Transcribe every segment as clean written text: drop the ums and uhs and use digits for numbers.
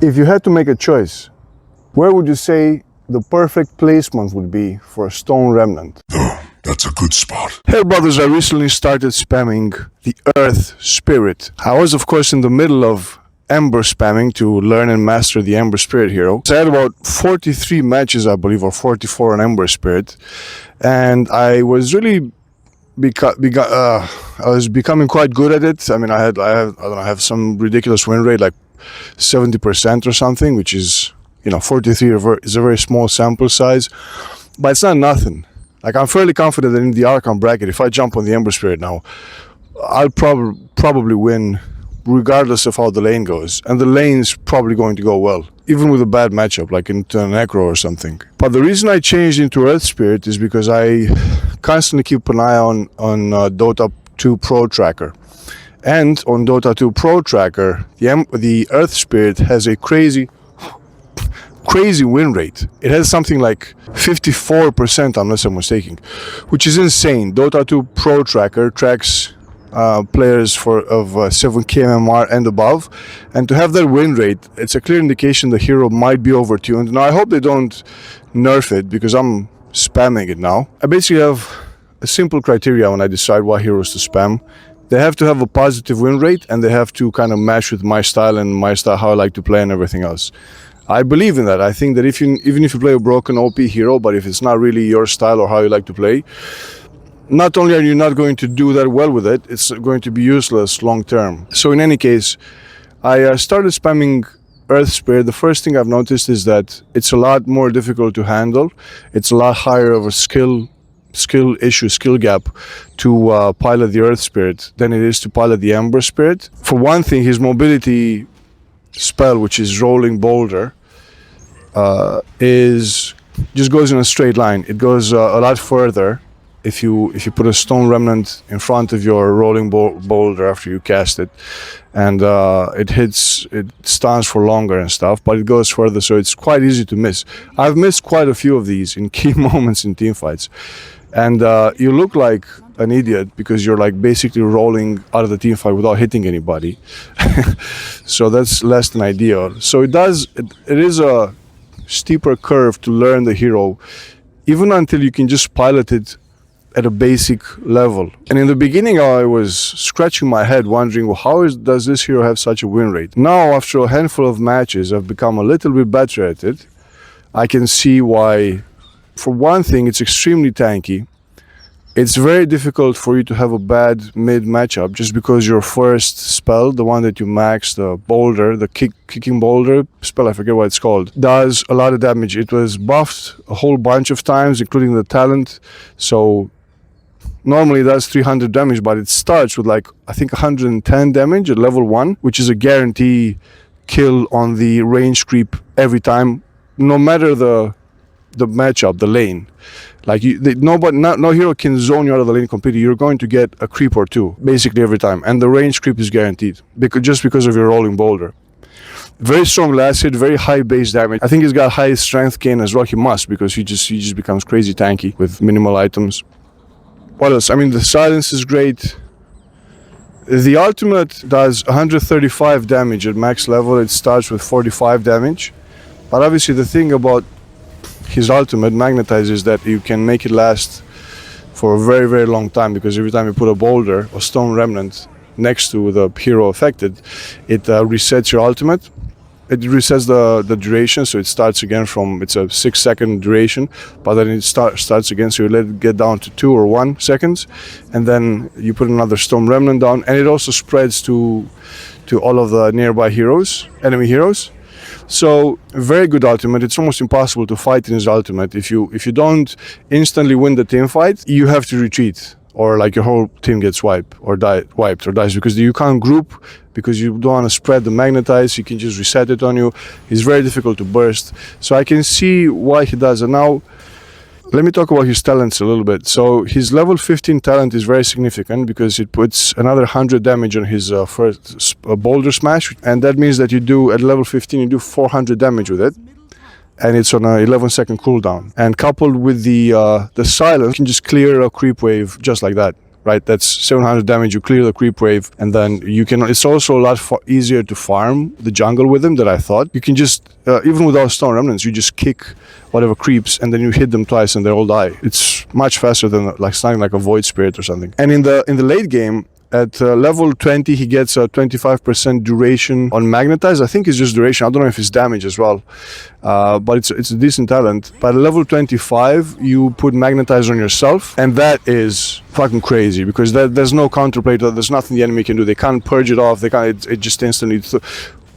If you had to make a choice, where would you say the perfect placement would be for a stone remnant? That's a good spot. Hey brothers, I recently started spamming the Earth Spirit. I was of course in the middle of Ember spamming to learn and master the Ember Spirit hero. So I had about 43 matches, I believe, or 44 on Ember Spirit, and I was really I was becoming quite good at it. I mean, I have some ridiculous win rate, like 70% or something, which is, 43 is a very small sample size, but it's not nothing. Like, I'm fairly confident that in the Archon bracket, if I jump on the Ember Spirit now, I'll probably win regardless of how the lane goes. And the lane's probably going to go well, even with a bad matchup, like into a Necro or something. But the reason I changed into Earth Spirit is because I constantly keep an eye on Dota 2 Pro Tracker. And on Dota 2 Pro Tracker, the Earth Spirit has a crazy win rate. It has something like 54%, unless I'm mistaken, which is insane. Dota 2 Pro Tracker tracks players of 7k MMR and above, and to have that win rate, it's a clear indication the hero might be overtuned. Now I hope they don't nerf it, because I'm spamming it now. I basically have a simple criteria when I decide what heroes to spam. They have to have a positive win rate, and they have to kind of match with my style how I like to play and everything else. I believe in that. I think that even if you play a broken OP hero, but if it's not really your style or how you like to play, not only are you not going to do that well with it, it's going to be useless long term. So in any case, I started spamming Earth Spirit. The first thing I've noticed is that it's a lot more difficult to handle. It's a lot higher of a skill gap to pilot the Earth Spirit than it is to pilot the Ember Spirit. For one thing, his mobility spell, which is Rolling Boulder, just goes in a straight line. It goes a lot further if you put a stone remnant in front of your rolling boulder after you cast it, and it stuns for longer and stuff, but it goes further, so it's quite easy to miss. I've missed quite a few of these in key moments in teamfights, and you look like an idiot because you're like basically rolling out of the teamfight without hitting anybody. So that's less than ideal. So it is a steeper curve to learn the hero, even until you can just pilot it at a basic level. And in the beginning, I was scratching my head wondering, well, does this hero have such a win rate? Now, after a handful of matches, I've become a little bit better at it. I can see why. For one thing, it's extremely tanky. It's very difficult for you to have a bad mid matchup just because your first spell, the one that you max, the boulder, the kicking boulder spell, I forget what it's called, does a lot of damage. It was buffed a whole bunch of times, including the talent. So normally it does 300 damage, but it starts with like, I think 110 damage at level 1, which is a guarantee kill on the range creep every time, no matter the matchup, the lane. Like no hero can zone you out of the lane completely. You're going to get a creep or two basically every time, and the range creep is guaranteed just because of your rolling boulder. Very strong last hit, very high base damage. I think he's got high strength gain as well. He must, because he just becomes crazy tanky with minimal items. What else? I mean, the silence is great. The ultimate does 135 damage at max level. It starts with 45 damage, but obviously the thing about his ultimate magnetizes that you can make it last for a very, very long time, because every time you put a boulder or stone remnant next to the hero affected, it resets your ultimate. It resets the duration, so it starts again it's a 6-second duration, but then it starts again, so you let it get down to 2 or 1 seconds, and then you put another stone remnant down, and it also spreads to all of the nearby enemy heroes. So very good ultimate. It's almost impossible to fight in his ultimate. If you don't instantly win the team fight, you have to retreat, or like your whole team gets wiped or dies, because you can't group, because you don't want to spread the magnetize. You can just reset it on you. It's very difficult to burst. So I can see why he does it. Now let me talk about his talents a little bit. So his level 15 talent is very significant because it puts another 100 damage on his first boulder smash, and that means that at level 15 you do 400 damage with it, and it's on a 11-second cooldown. And coupled with the silence, you can just clear a creep wave just like that. right? That's 700 damage. You clear the creep wave, and then you can. It's also a lot easier to farm the jungle with him than I thought. You can just even without stone remnants, you just kick whatever creeps, and then you hit them twice, and they all die. It's much faster than like something like a void spirit or something. And in the late game, at level 20, he gets a 25% duration on magnetize. I think it's just duration. I don't know if it's damage as well, but it's a decent talent. But at level 25, you put magnetize on yourself, and that is fucking crazy because there's no counterplay. There's nothing the enemy can do. They can't purge it off. They can't. It just instantly.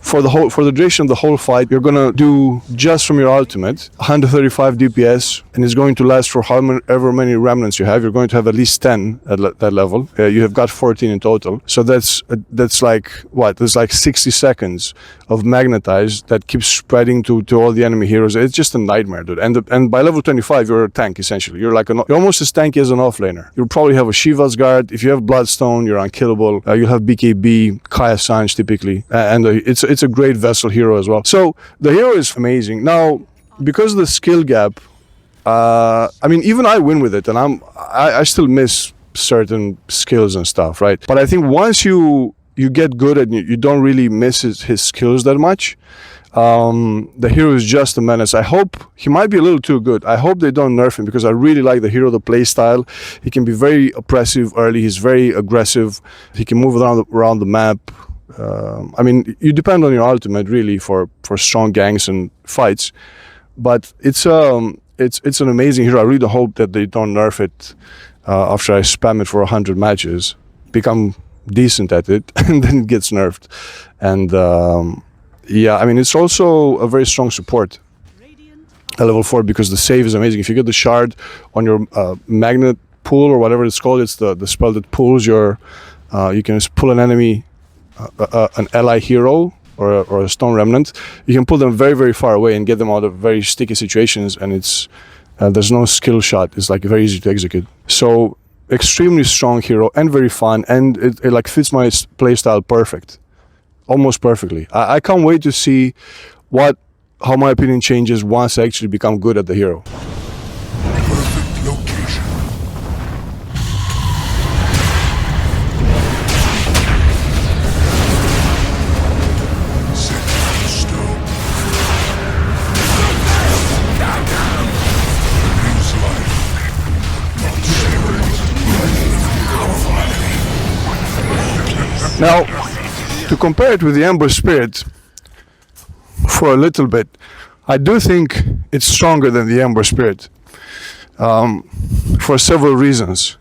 For the duration of the whole fight, you're gonna do just from your ultimate 135 DPS, and it's going to last for however many remnants you have. You're going to have at least 10 at that level. You have got 14 in total, so that's like what? There's like 60 seconds of magnetize that keeps spreading to all the enemy heroes. It's just a nightmare, dude. And by level 25, you're a tank essentially. You're almost as tanky as an offlaner. You'll probably have a Shiva's Guard. If you have Bloodstone, you're unkillable. You'll have BKB, Kaya Sanj typically, and it's a great vessel hero as well. So the hero is amazing. Now, because of the skill gap, I mean, even I win with it, and I still miss certain skills and stuff, right? But I think once you get good at it, you don't really miss his skills that much. The hero is just a menace. I hope he might be a little too good. I hope they don't nerf him because I really like the hero, the play style. He can be very oppressive early. He's very aggressive. He can move around the map. I mean, you depend on your ultimate really for strong ganks and fights, but it's an amazing hero. I really hope that they don't nerf it after I spam it for 100 matches, become decent at it, and then it gets nerfed. And yeah, I mean, it's also a very strong support at level 4 because the save is amazing. If you get the shard on your magnet pull or whatever it's called, it's the spell that pulls your. You can just pull an enemy. An ally hero or a stone remnant, you can pull them very, very far away and get them out of very sticky situations, and it's there's no skill shot. It's like very easy to execute. So extremely strong hero and very fun, and it like fits my playstyle perfect, almost perfectly. I can't wait to see how my opinion changes once I actually become good at the hero. Perfect location. Now, to compare it with the Ember Spirit for a little bit, I do think it's stronger than the Ember Spirit for several reasons.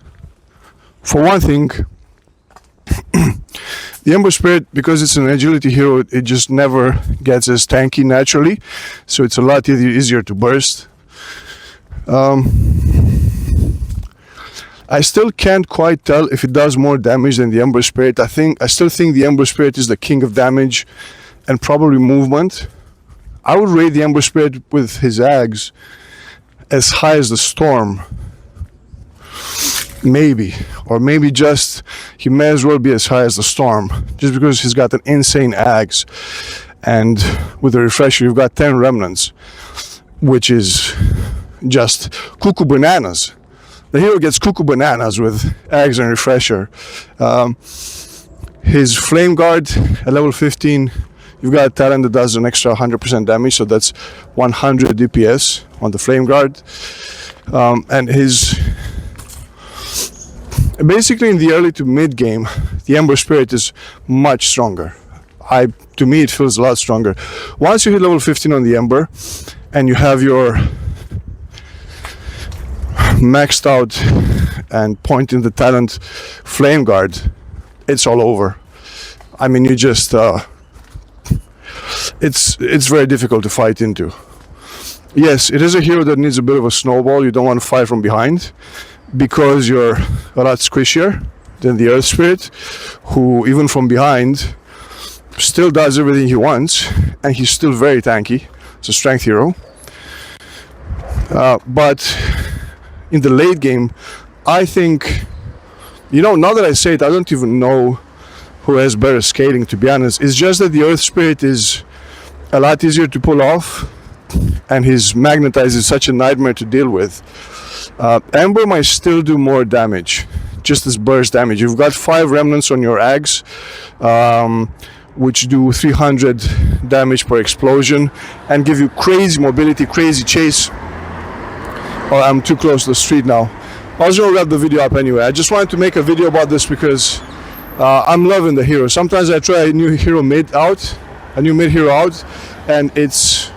For one thing, the Ember Spirit, because it's an agility hero, it just never gets as tanky naturally, so it's a lot easier to burst. I still can't quite tell if it does more damage than the Ember Spirit. I still think the Ember Spirit is the king of damage and probably movement. I would rate the Ember Spirit with his Ags as high as the Storm. Maybe. Or maybe just, he may as well be as high as the Storm. Just because he's got an insane Ags. And with the Refresher, you've got 10 Remnants. Which is just cuckoo bananas. The hero gets cuckoo bananas with Ags and Refresher. His Flame Guard at level 15, you've got a talent that does an extra 100% damage, so that's 100 DPS on the Flame Guard. And his... Basically in the early to mid game, the Ember Spirit is much stronger. To me it feels a lot stronger. Once you hit level 15 on the Ember, and you have your maxed out and pointing the talent Flame Guard, it's all over. I mean, you just it's very difficult to fight into. Yes, it is a hero that needs a bit of a snowball. You don't want to fight from behind because you're a lot squishier than the Earth Spirit, who even from behind still does everything he wants, and he's still very tanky. It's a strength hero. But in the late game, I think, now that I say it, I don't even know who has better scaling, to be honest. It's just that the Earth Spirit is a lot easier to pull off, and his Magnetize is such a nightmare to deal with. Ember might still do more damage, just as burst damage. You've got 5 remnants on your ags, which do 300 damage per explosion and give you crazy mobility, crazy chase. Oh, I'm too close to the street now. I was gonna wrap the video up anyway. I just wanted to make a video about this because I'm loving the hero. Sometimes I try a new hero mid hero out, and it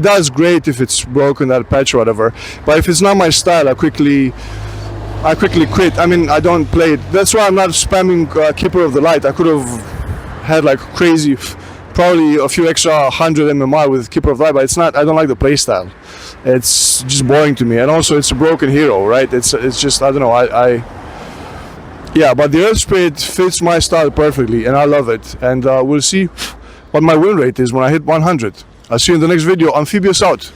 does great if it's broken, that patch or whatever. But if it's not my style, I quickly quit. I mean, I don't play it. That's why I'm not spamming Keeper of the Light. I could have had like crazy, probably a few extra 100 MMR with Keeper of the Light, but it's not. I don't like the playstyle. It's just boring to me, and also it's a broken hero, right? It's just, I don't know. Yeah, but the Earth Spirit fits my style perfectly, and I love it. And we'll see what my win rate is when I hit 100. I'll see you in the next video. Amphibious out.